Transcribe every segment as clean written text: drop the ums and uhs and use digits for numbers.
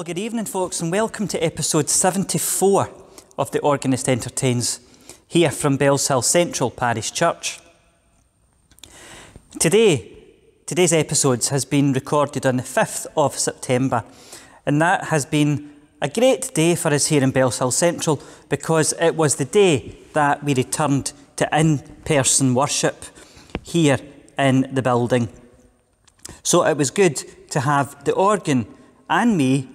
Well, good evening, folks, and welcome to episode 74 of The Organist Entertains, here from Bellshill Central Parish Church. Today's episode has been recorded on the 5th of September, and that has been a great day for us here in Bellshill Central because it was the day that we returned to in-person worship here in the building. So it was good to have the organ and me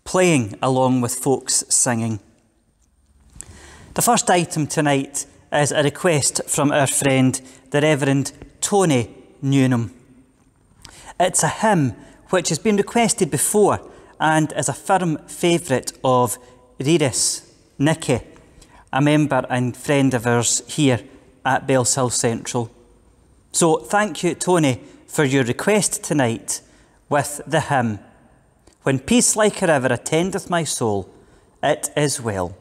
playing along with folks singing. The first item tonight is a request from our friend, the Reverend Tony Newnham. It's a hymn which has been requested before and is a firm favourite of Riris Nicky, a member and friend of ours here at Bellshill Central. So thank you, Tony, for your request tonight with the hymn, "When peace like a river attendeth my soul, it is well."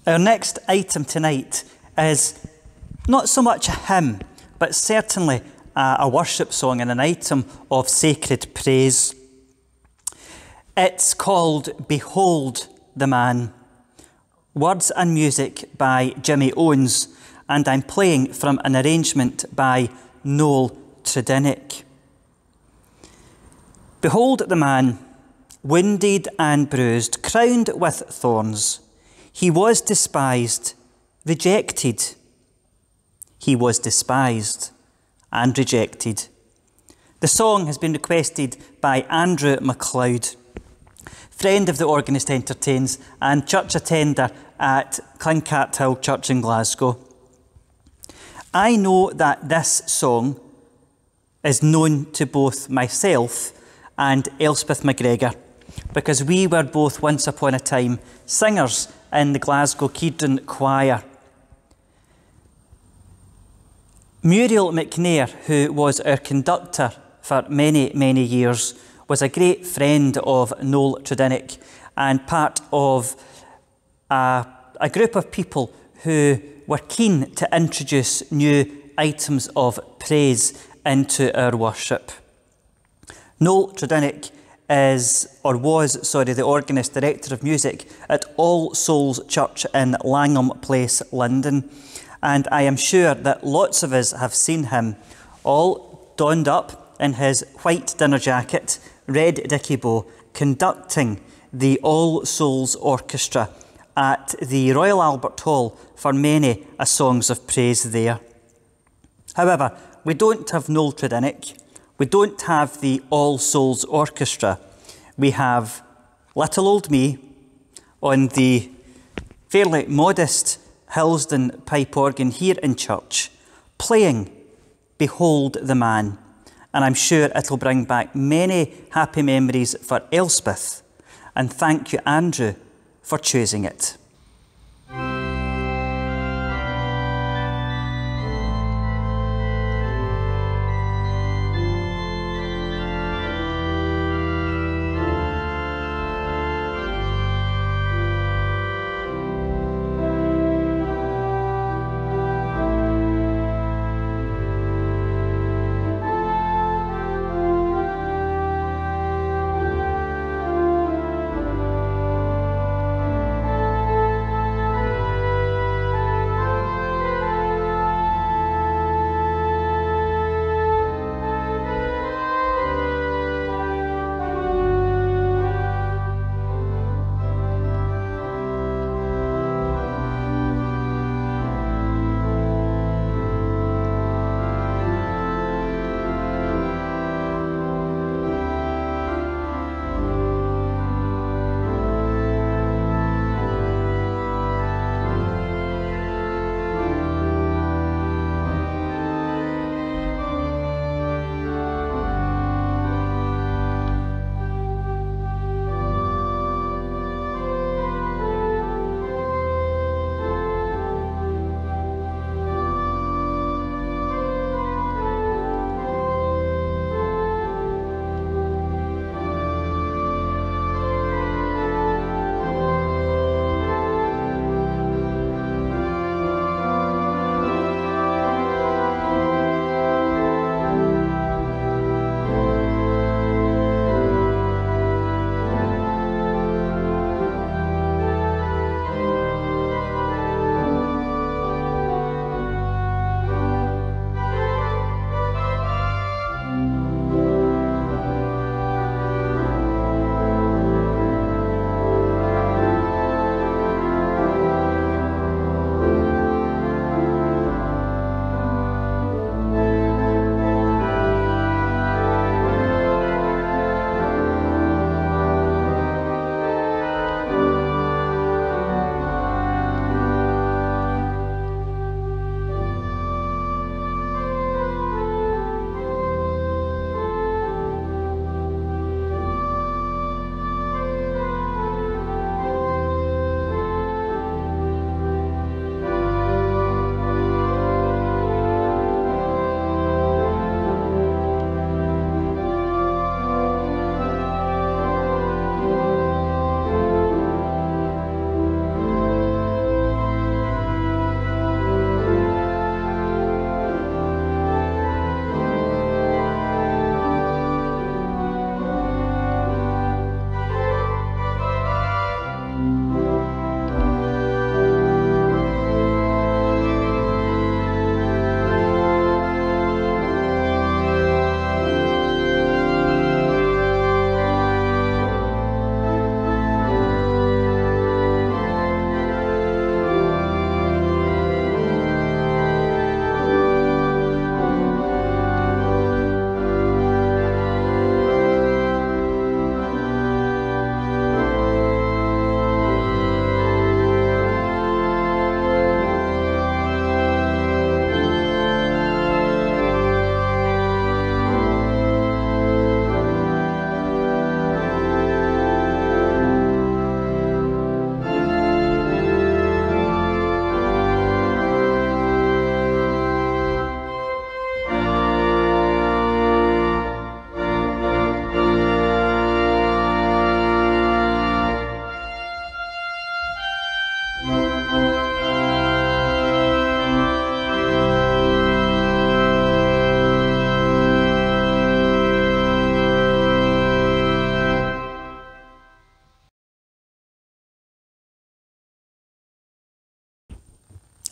Our next item tonight is not so much a hymn, but certainly a worship song and an item of sacred praise. It's called Behold the Man. Words and music by Jimmy Owens, and I'm playing from an arrangement by Noel Tredinnick. Behold the man, wounded and bruised, crowned with thorns. He was despised, rejected. He was despised and rejected. The song has been requested by Andrew MacLeod, friend of the Organist Entertains and church attender at Clincarthill Church in Glasgow. I know that this song is known to both myself and Elspeth McGregor, because we were both once upon a time singers in the Glasgow Kedron Choir. Muriel McNair, who was our conductor for many, many years, was a great friend of Noel Tredinnick and part of a group of people who were keen to introduce new items of praise into our worship. Noel Tredinnick was the organist director of music at All Souls Church in Langham Place, London. And I am sure that lots of us have seen him all donned up in his white dinner jacket, red dicky bow, conducting the All Souls Orchestra at the Royal Albert Hall for many a Songs of Praise there. However, we don't have Noel Tredinnick. We don't have the All Souls Orchestra. We have little old me on the fairly modest Hillsdon pipe organ here in church, playing Behold the Man. And I'm sure it'll bring back many happy memories for Elspeth. And thank you, Andrew, for choosing it.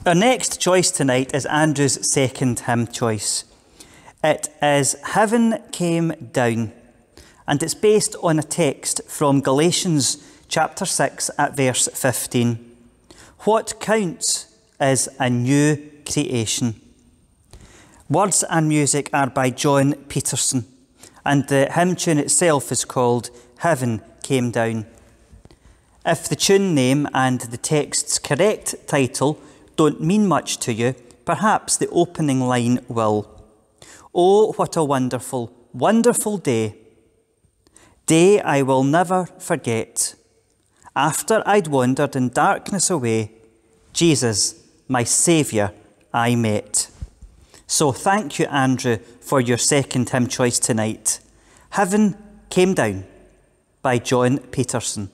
Our next choice tonight is Andrew's second hymn choice. It is Heaven Came Down, and it's based on a text from Galatians chapter 6 at verse 15. What counts is a new creation. Words and music are by John Peterson, and the hymn tune itself is called Heaven Came Down. If the tune name and the text's correct title don't mean much to you, perhaps the opening line will. Oh, what a wonderful, wonderful day. Day I will never forget. After I'd wandered in darkness away, Jesus, my Saviour, I met. So thank you, Andrew, for your second hymn choice tonight. Heaven Came Down by John Peterson.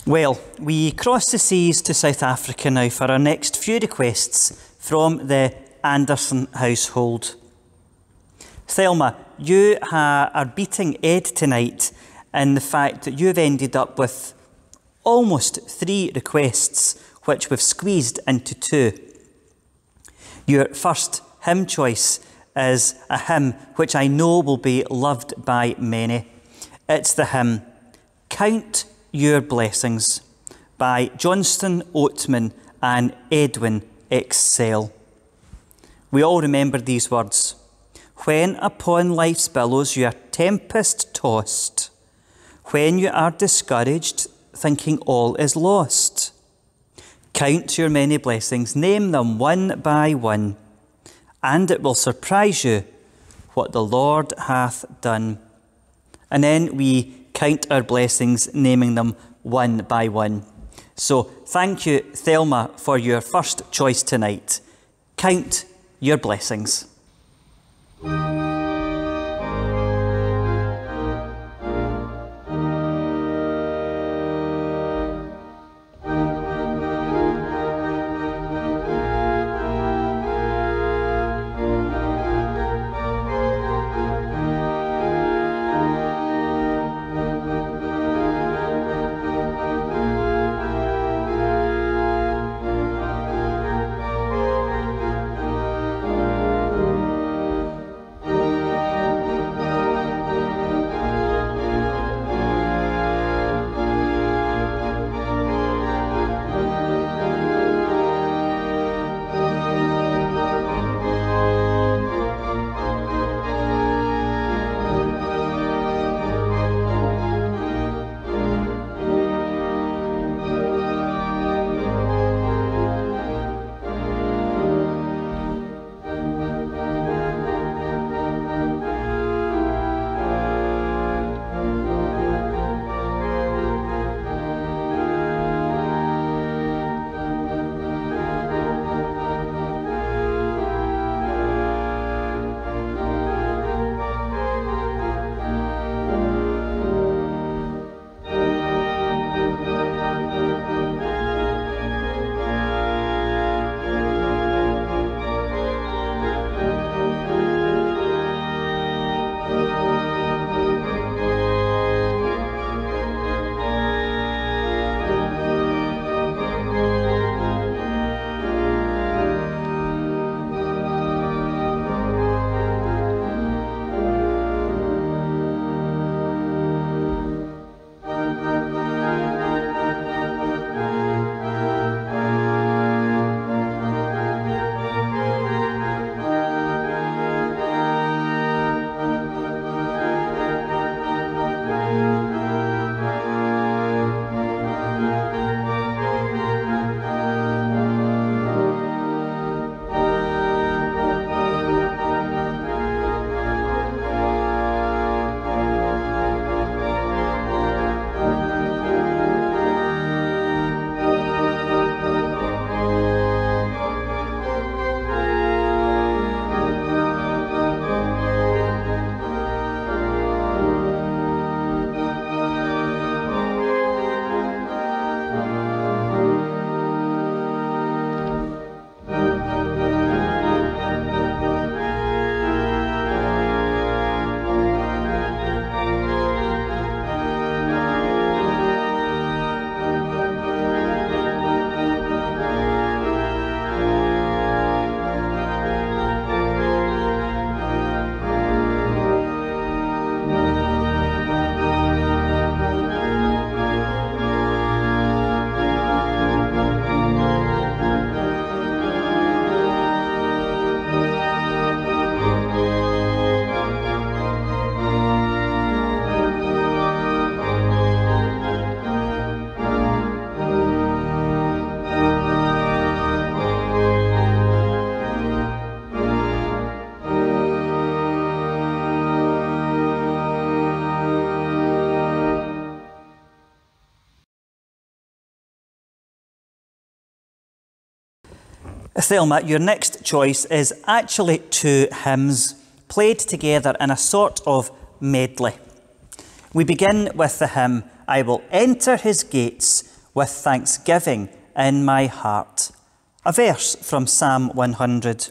Well, we cross the seas to South Africa now for our next few requests from the Anderson household. Thelma, you are beating Ed tonight in the fact that you've ended up with almost 3 requests, which we've squeezed into 2. Your first hymn choice is a hymn which I know will be loved by many. It's the hymn, Count Your Blessings, by Johnston Oatman and Edwin Excel. We all remember these words. When upon life's billows you are tempest tossed, when you are discouraged, thinking all is lost, count your many blessings, name them one by one, and it will surprise you what the Lord hath done. And then we count our blessings, naming them one by one. So thank you, Thelma, for your first choice tonight. Count your blessings. Thelma, your next choice is actually 2 hymns played together in a sort of medley. We begin with the hymn, I Will Enter His Gates with thanksgiving in my heart. A verse from Psalm 100.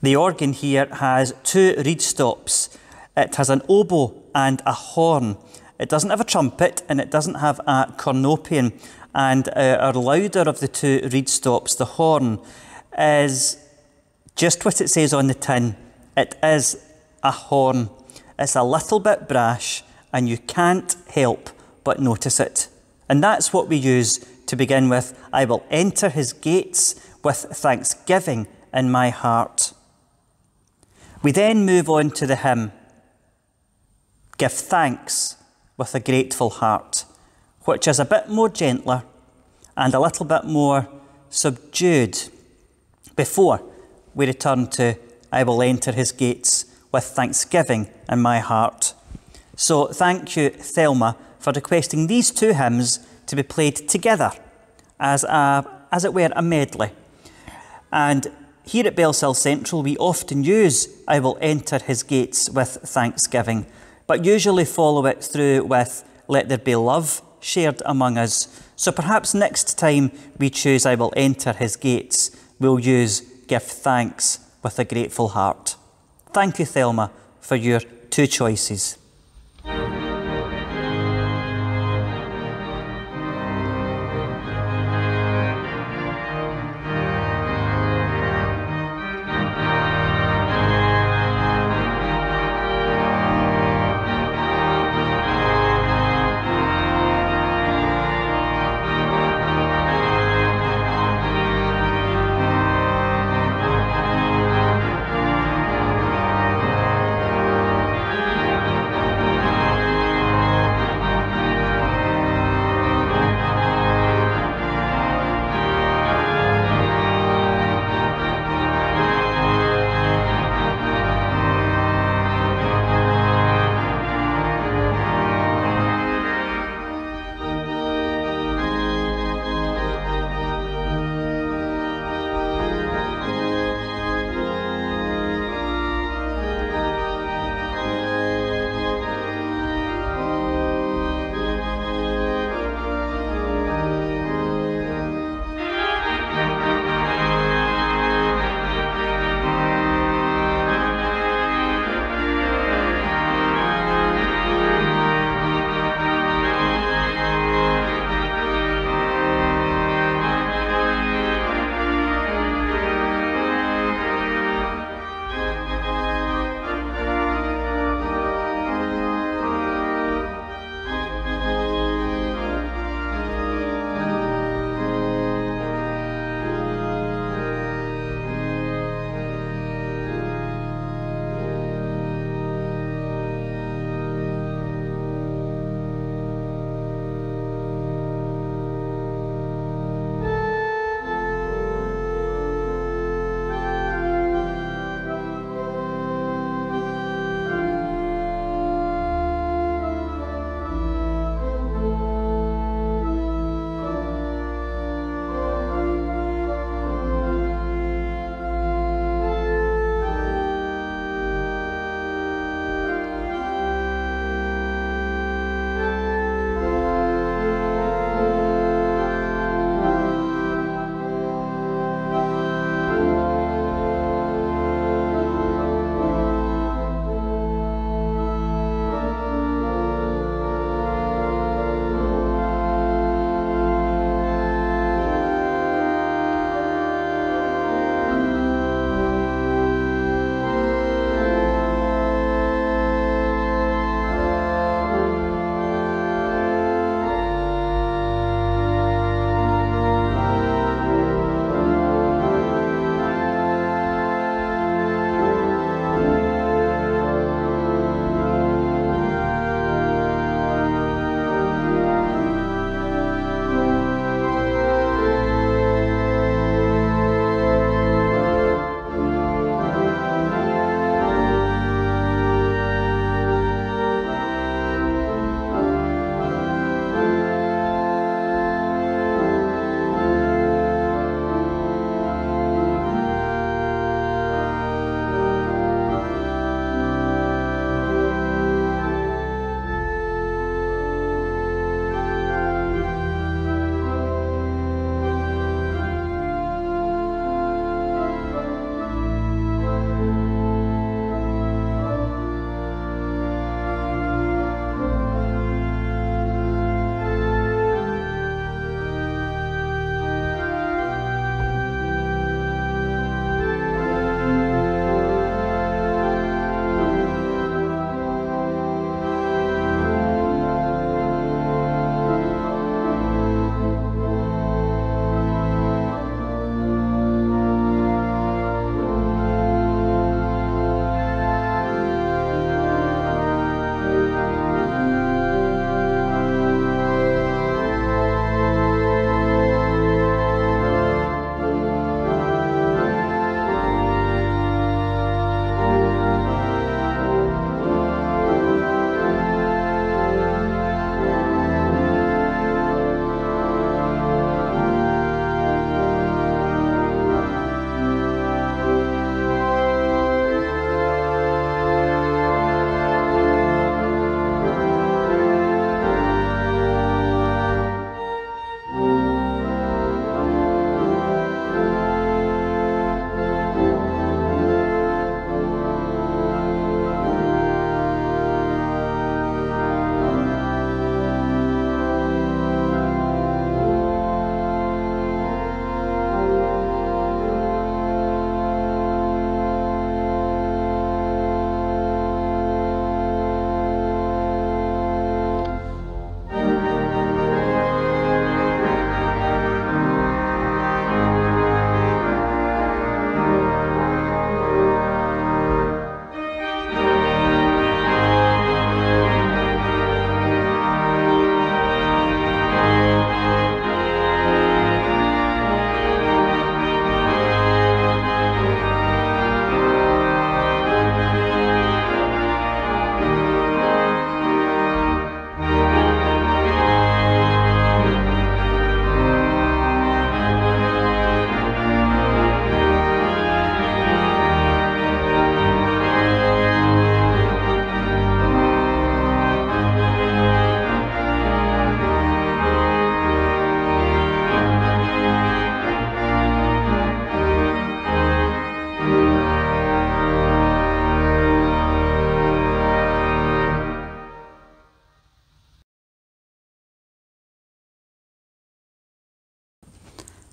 The organ here has 2 reed stops. It has an oboe and a horn. It doesn't have a trumpet and it doesn't have a cornopian. And our louder of the 2 reed stops, the horn, is just what it says on the tin. It is a horn. It's a little bit brash and you can't help but notice it. And that's what we use to begin with. I will enter his gates with thanksgiving in my heart. We then move on to the hymn, Give Thanks with a Grateful Heart, which is a bit more gentler and a little bit more subdued before we return to I will enter his gates with thanksgiving in my heart. So thank you, Thelma, for requesting these 2 hymns to be played together as it were, a medley. And here at Bellshill Central, we often use I will enter his gates with thanksgiving, but usually follow it through with let there be love shared among us. So perhaps next time we choose I will enter his gates, we'll use give thanks with a grateful heart. Thank you, Thelma, for your 2 choices.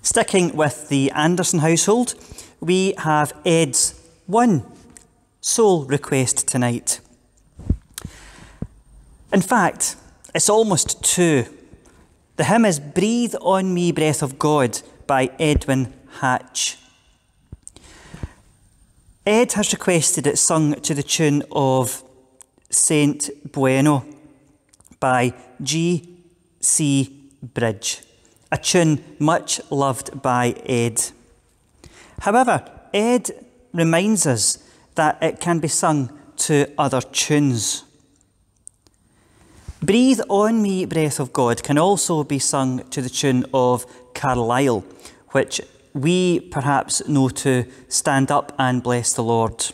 Sticking with the Anderson household, we have Ed's one sole request tonight. In fact, it's almost two. The hymn is Breathe on Me, Breath of God by Edwin Hatch. Ed has requested it sung to the tune of Saint Bueno by G.C. Bridge, a tune much loved by Ed. However, Ed reminds us that it can be sung to other tunes. Breathe on Me, Breath of God can also be sung to the tune of Carlisle, which we perhaps know to Stand Up and Bless the Lord.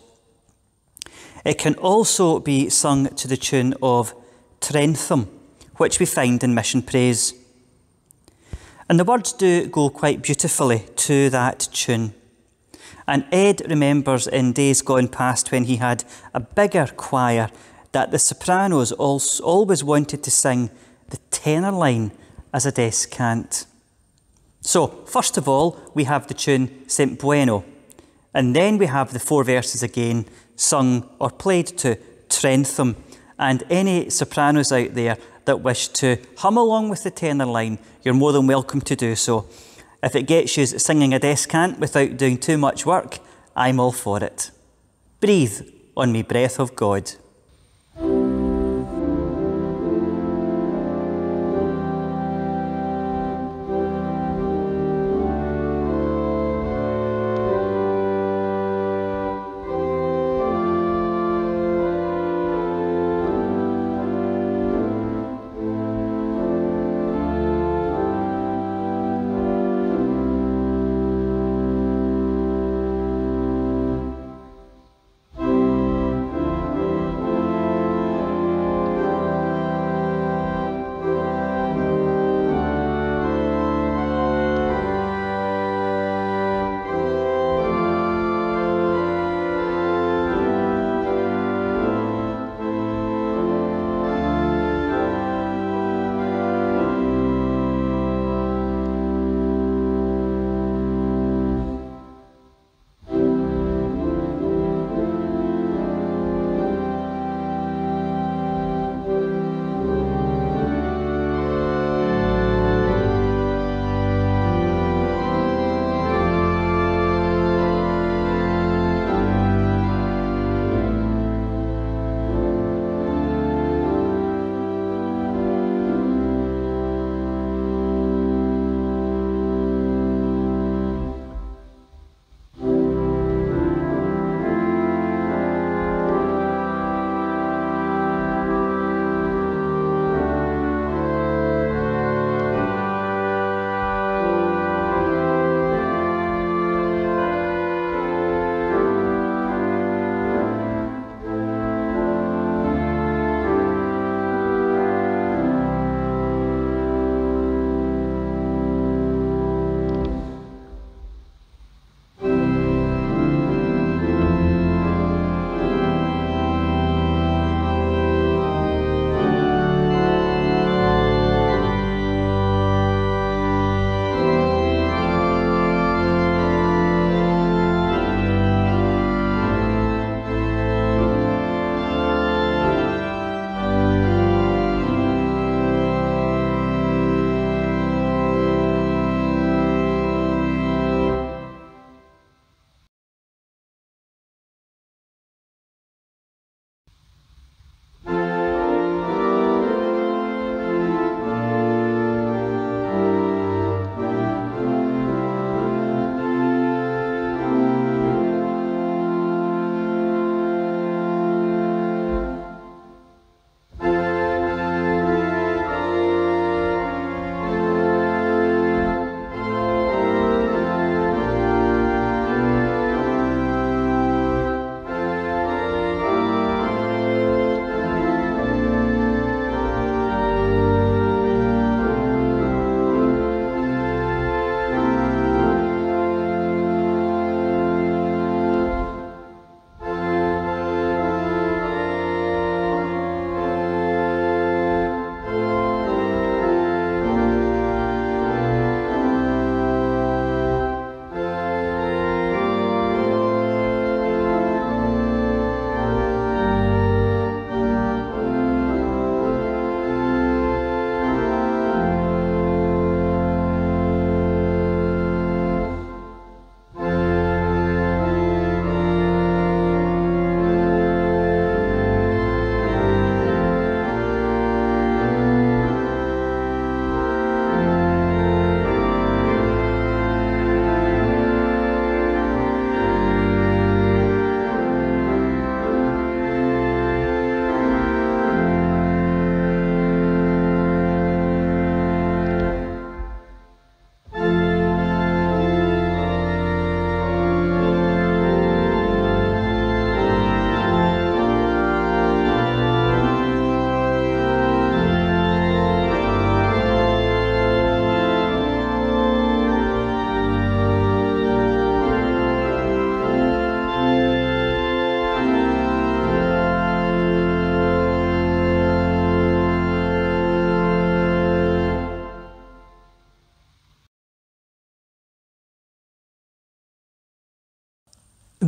It can also be sung to the tune of Trentham, which we find in Mission Praise. And the words do go quite beautifully to that tune. And Ed remembers in days gone past when he had a bigger choir that the sopranos always wanted to sing the tenor line as a descant. So, first of all, we have the tune Saint Bueno, and then we have the four verses again, sung or played to Trentham. And any sopranos out there that wish to hum along with the tenor line, you're more than welcome to do so. If it gets you singing a descant without doing too much work, I'm all for it. Breathe on me, breath of God.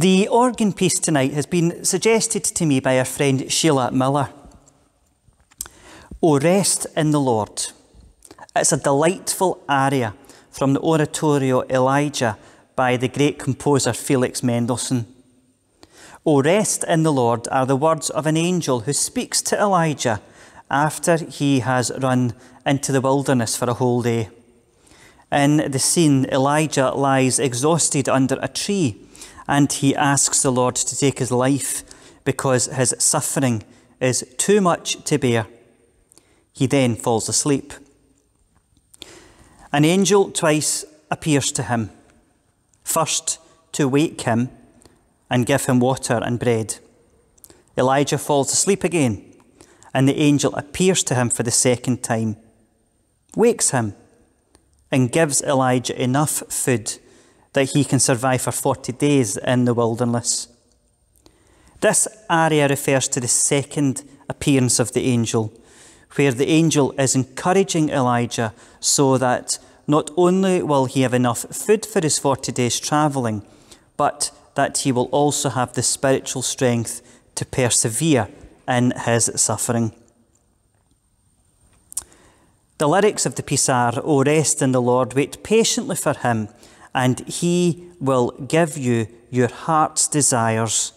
The organ piece tonight has been suggested to me by our friend Sheila Miller. O Rest in the Lord. It's a delightful aria from the oratorio Elijah by the great composer Felix Mendelssohn. O rest in the Lord are the words of an angel who speaks to Elijah after he has run into the wilderness for a whole day. In the scene, Elijah lies exhausted under a tree, and he asks the Lord to take his life because his suffering is too much to bear. He then falls asleep. An angel twice appears to him, first to wake him and give him water and bread. Elijah falls asleep again, and the angel appears to him for the second time, wakes him, and gives Elijah enough food that he can survive for 40 days in the wilderness. This aria refers to the second appearance of the angel, where the angel is encouraging Elijah so that not only will he have enough food for his 40 days travelling, but that he will also have the spiritual strength to persevere in his suffering. The lyrics of the piece are, O rest in the Lord, wait patiently for him, and he will give you your heart's desires.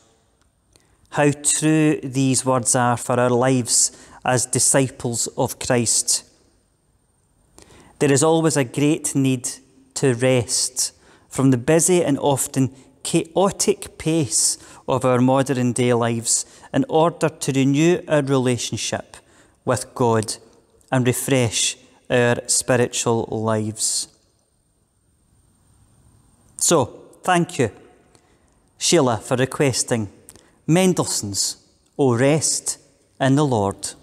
How true these words are for our lives as disciples of Christ. There is always a great need to rest from the busy and often chaotic pace of our modern day lives in order to renew our relationship with God and refresh our spiritual lives. So, thank you, Sheila, for requesting Mendelssohn's O Rest in the Lord.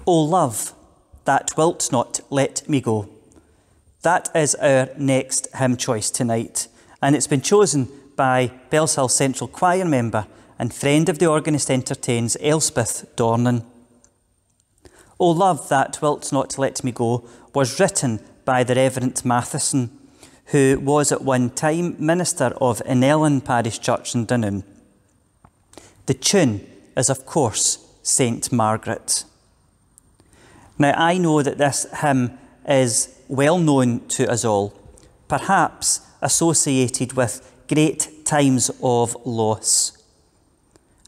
O love, that wilt not let me go. That is our next hymn choice tonight, and it's been chosen by Bellshill Central Choir member and friend of the Organist Entertains, Elspeth Dornan. O love, that wilt not let me go was written by the Reverend Matheson, who was at one time minister of Inellin Parish Church in Dunoon. The tune is, of course, Saint Margaret. Now, I know that this hymn is well known to us all, perhaps associated with great times of loss.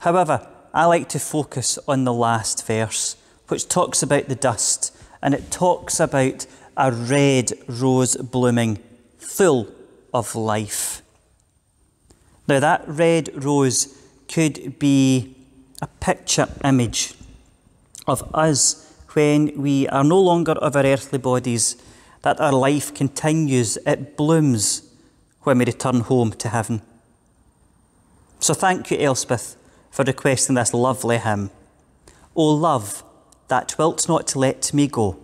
However, I like to focus on the last verse, which talks about the dust, and it talks about a red rose blooming, full of life. Now, that red rose could be a picture image of us when we are no longer of our earthly bodies, that our life continues, it blooms when we return home to heaven. So thank you, Elspeth, for requesting this lovely hymn. O love, that wilt not let me go.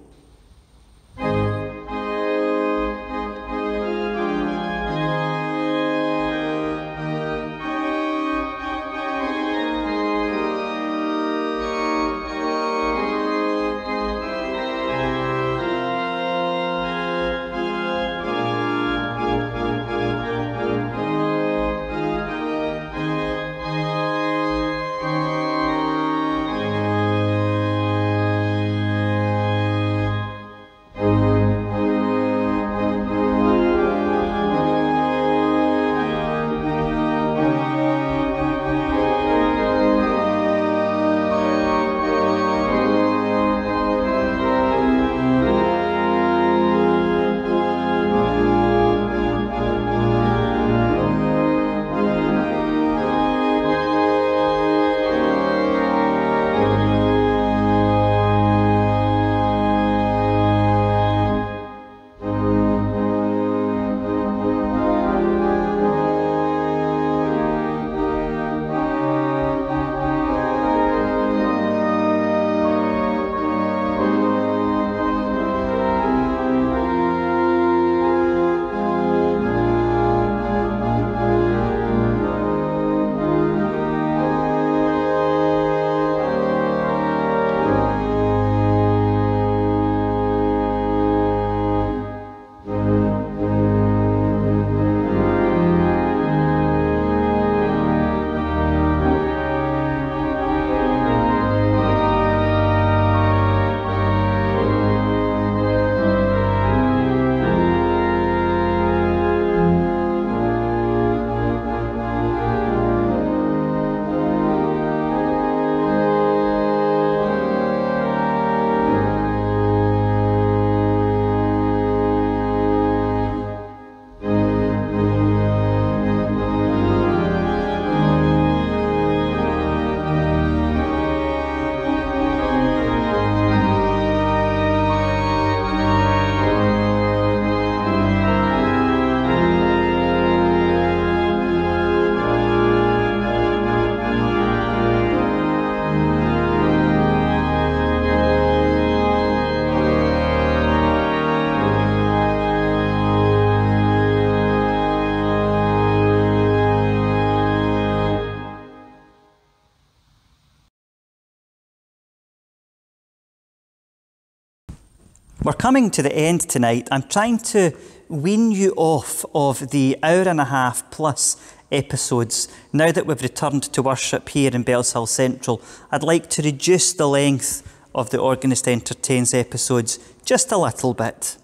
We're coming to the end tonight. I'm trying to wean you off of the hour and a half plus episodes. Now that we've returned to worship here in Bellshill Central, I'd like to reduce the length of the Organist Entertains episodes just a little bit.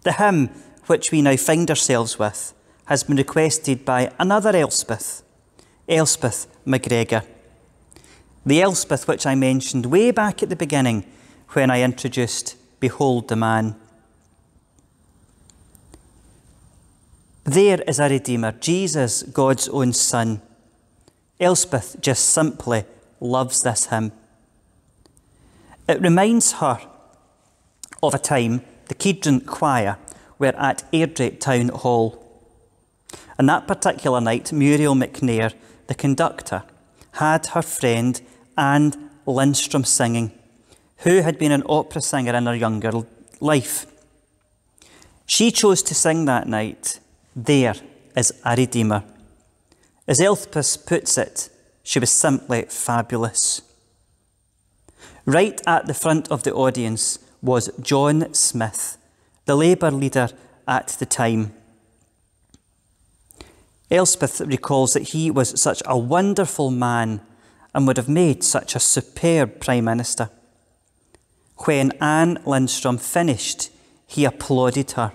The hymn which we now find ourselves with has been requested by another Elspeth, Elspeth McGregor. The Elspeth which I mentioned way back at the beginning when I introduced Behold the Man. There is a Redeemer, Jesus, God's own Son. Elspeth just simply loves this hymn. It reminds her of a time the Kedron Choir were at Airdrie Town Hall. And that particular night, Muriel McNair, the conductor, had her friend Anne Lindstrom singing, who had been an opera singer in her younger life. She chose to sing that night, "There is a Redeemer." As Elspeth puts it, she was simply fabulous. Right at the front of the audience was John Smith, the Labour leader at the time. Elspeth recalls that he was such a wonderful man and would have made such a superb Prime Minister. When Anne Lindstrom finished, he applauded her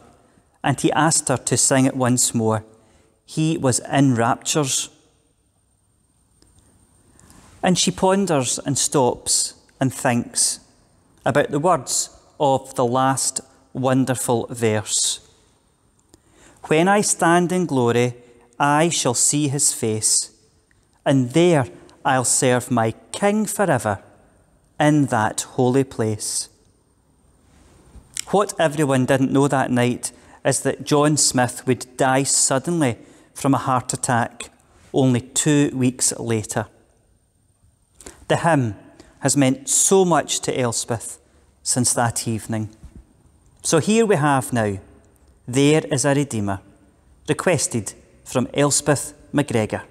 and he asked her to sing it once more. He was in raptures. And she ponders and stops and thinks about the words of the last wonderful verse. "When I stand in glory, I shall see his face, and there I'll serve my King forever in that holy place." What everyone didn't know that night is that John Smith would die suddenly from a heart attack only 2 weeks later. The hymn has meant so much to Elspeth since that evening. So here we have now, "There is a Redeemer," requested from Elspeth McGregor.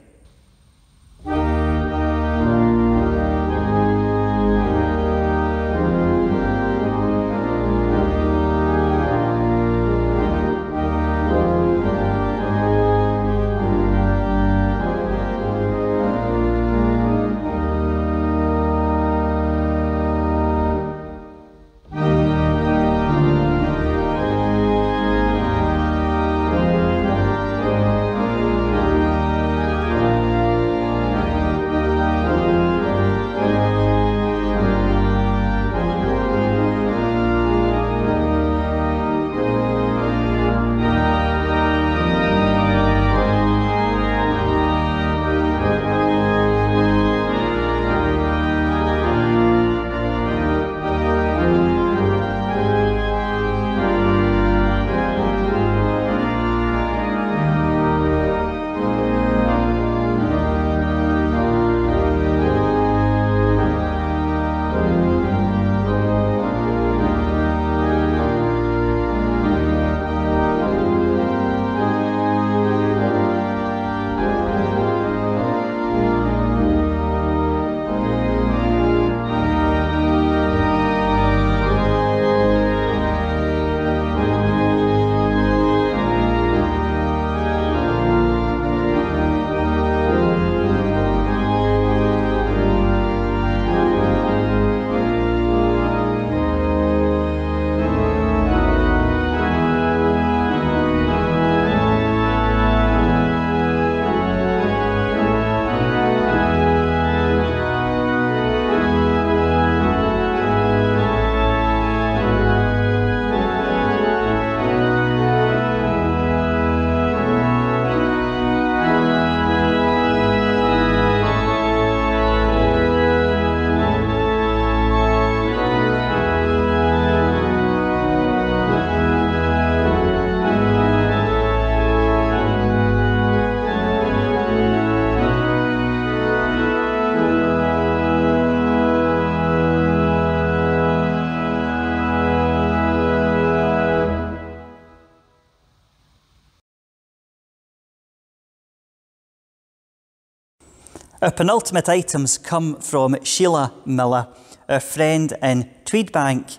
Our penultimate items come from Sheila Miller, our friend in Tweedbank.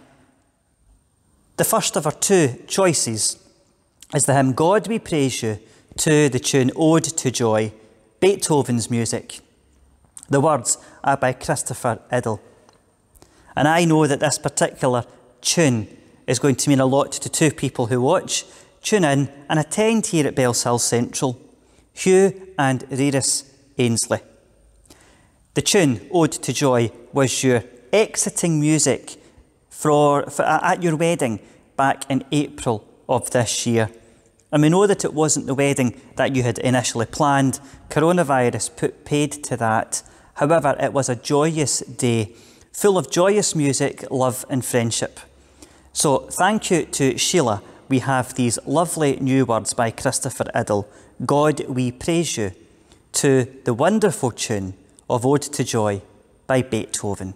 The first of our two choices is the hymn "God We Praise You" to the tune "Ode to Joy," Beethoven's music. The words are by Christopher Idle. And I know that this particular tune is going to mean a lot to two people who watch, tune in and attend here at Bellshill Central, Hugh and Rhys Ainsley. The tune, "Ode to Joy," was your exiting music at your wedding back in April of this year. And we know that it wasn't the wedding that you had initially planned. Coronavirus put paid to that. However, it was a joyous day, full of joyous music, love and friendship. So thank you to Sheila. We have these lovely new words by Christopher Idle, "God We Praise You," to the wonderful tune of "Ode to Joy" by Beethoven.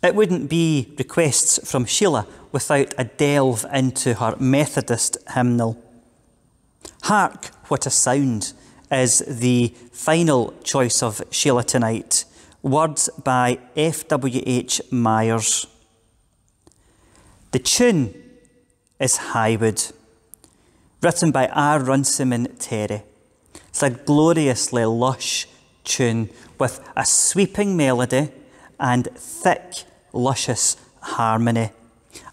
It wouldn't be requests from Sheila without a delve into her Methodist hymnal. Hark, What a Sound is the final choice of Sheila tonight. Words by F.W.H. Myers. The tune is Highwood, written by R. Runciman Terry. It's a gloriously lush tune with a sweeping melody and thick, luscious harmony.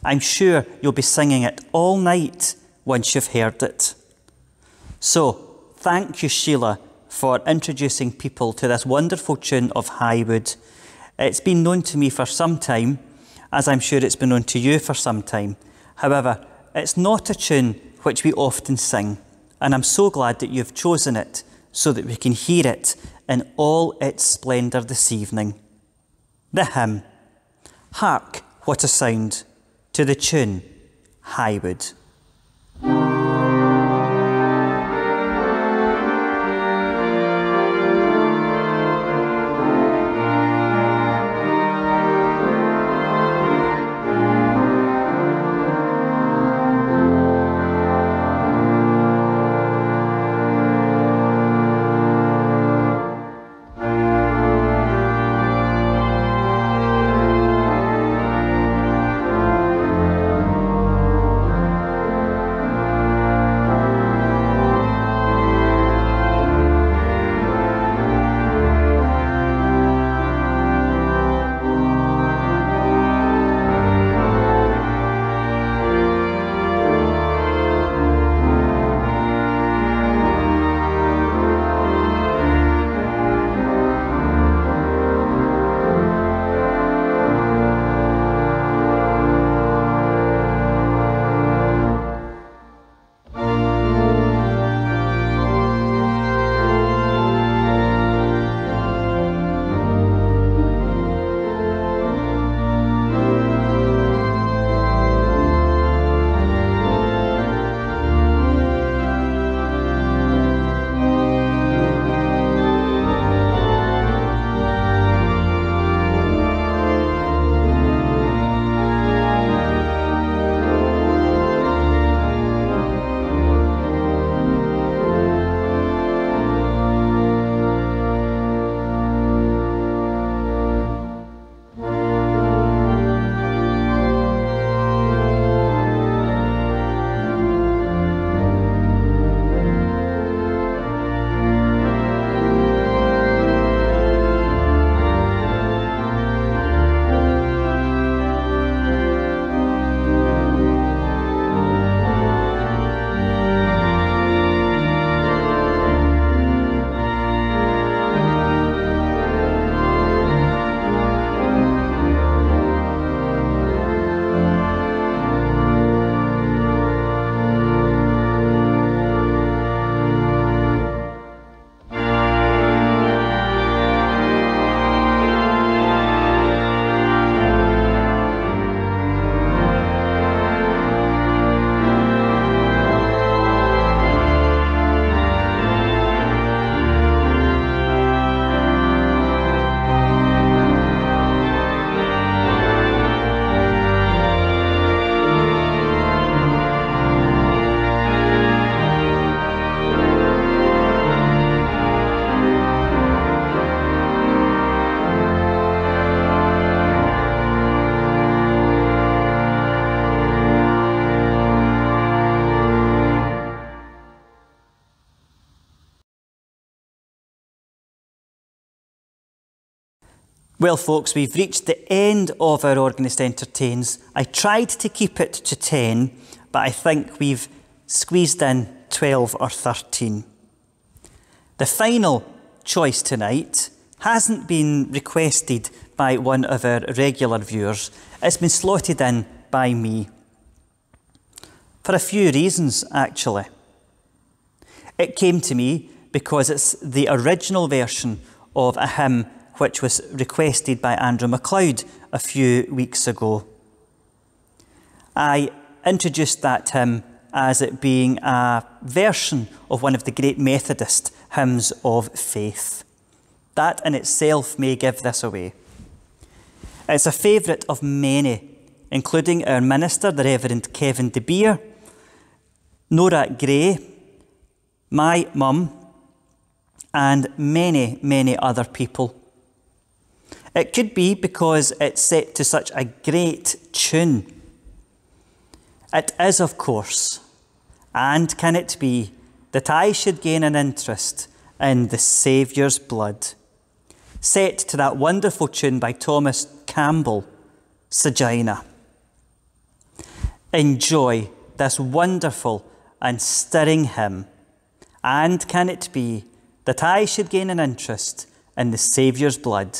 I'm sure you'll be singing it all night once you've heard it. So, thank you, Sheila, for introducing people to this wonderful tune of Highwood. It's been known to me for some time, as I'm sure it's been known to you for some time. However, it's not a tune which we often sing, and I'm so glad that you've chosen it so that we can hear it in all its splendour this evening. The hymn, Hark, What a Sound, to the tune, Highwood. Well, folks, we've reached the end of our Organist Entertains. I tried to keep it to 10, but I think we've squeezed in 12 or 13. The final choice tonight hasn't been requested by one of our regular viewers. It's been slotted in by me. For a few reasons, actually. It came to me because it's the original version of a hymn which was requested by Andrew MacLeod a few weeks ago. I introduced that hymn as it being a version of one of the great Methodist hymns of faith. That in itself may give this away. It's a favourite of many, including our minister, the Reverend Kevin De Beer, Nora Gray, my mum, and many, many other people. It could be because it's set to such a great tune. It is, of course, and can it be, that I should gain an interest in the Saviour's blood, set to that wonderful tune by Thomas Campbell, Segina. Enjoy this wonderful and stirring hymn, and can it be that I should gain an interest in the Saviour's blood.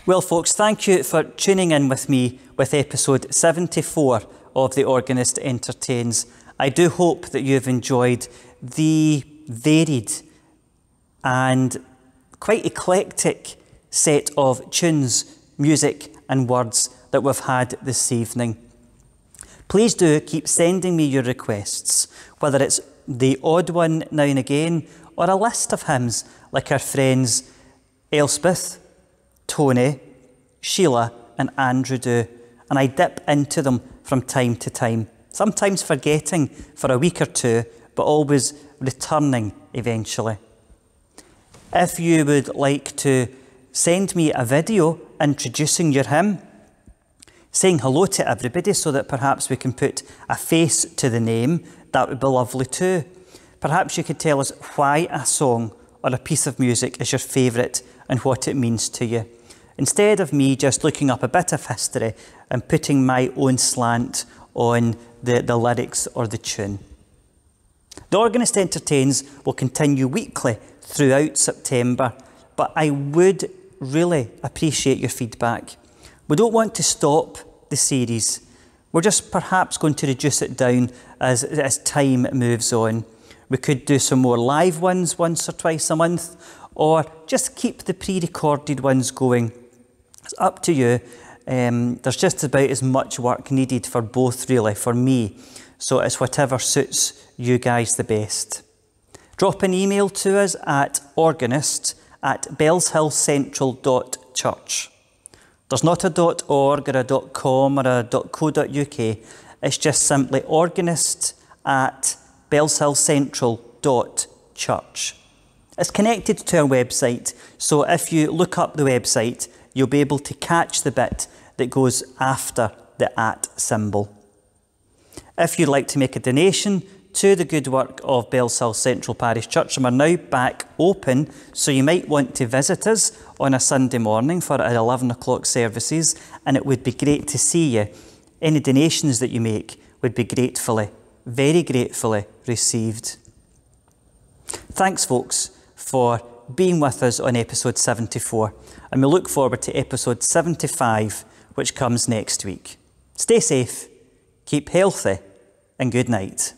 Well, folks, thank you for tuning in with me with episode 74 of The Organist Entertains. I do hope that you've enjoyed the varied and quite eclectic set of tunes, music and words that we've had this evening. Please do keep sending me your requests, whether it's the odd one now and again or a list of hymns like our friends Elspeth, Tony, Sheila and Andrew do, and I dip into them from time to time, sometimes forgetting for a week or two, but always returning eventually. If you would like to send me a video introducing your hymn, saying hello to everybody so that perhaps we can put a face to the name, that would be lovely too. Perhaps you could tell us why a song or a piece of music is your favourite and what it means to you, instead of me just looking up a bit of history and putting my own slant on the lyrics or the tune. The Organist Entertains will continue weekly throughout September, but I would really appreciate your feedback. We don't want to stop the series. We're just perhaps going to reduce it down as time moves on. We could do some more live ones once or twice a month, or just keep the pre-recorded ones going. It's up to you. There's just about as much work needed for both, really, for me. So it's whatever suits you guys the best. Drop an email to us at organist@bellshillcentral.church. There's not a .org or a .com or a .co.uk. It's just simply organist@bellshillcentral.church. It's connected to our website, so if you look up the website, you'll be able to catch the bit that goes after the @ symbol. If you'd like to make a donation to the good work of Bellshill Central Parish Church, and we're now back open, so you might want to visit us on a Sunday morning for our 11 o'clock services, and it would be great to see you. Any donations that you make would be gratefully, very gratefully received. Thanks, folks, for being with us on episode 74, and we look forward to episode 75, which comes next week. Stay safe, keep healthy, and good night.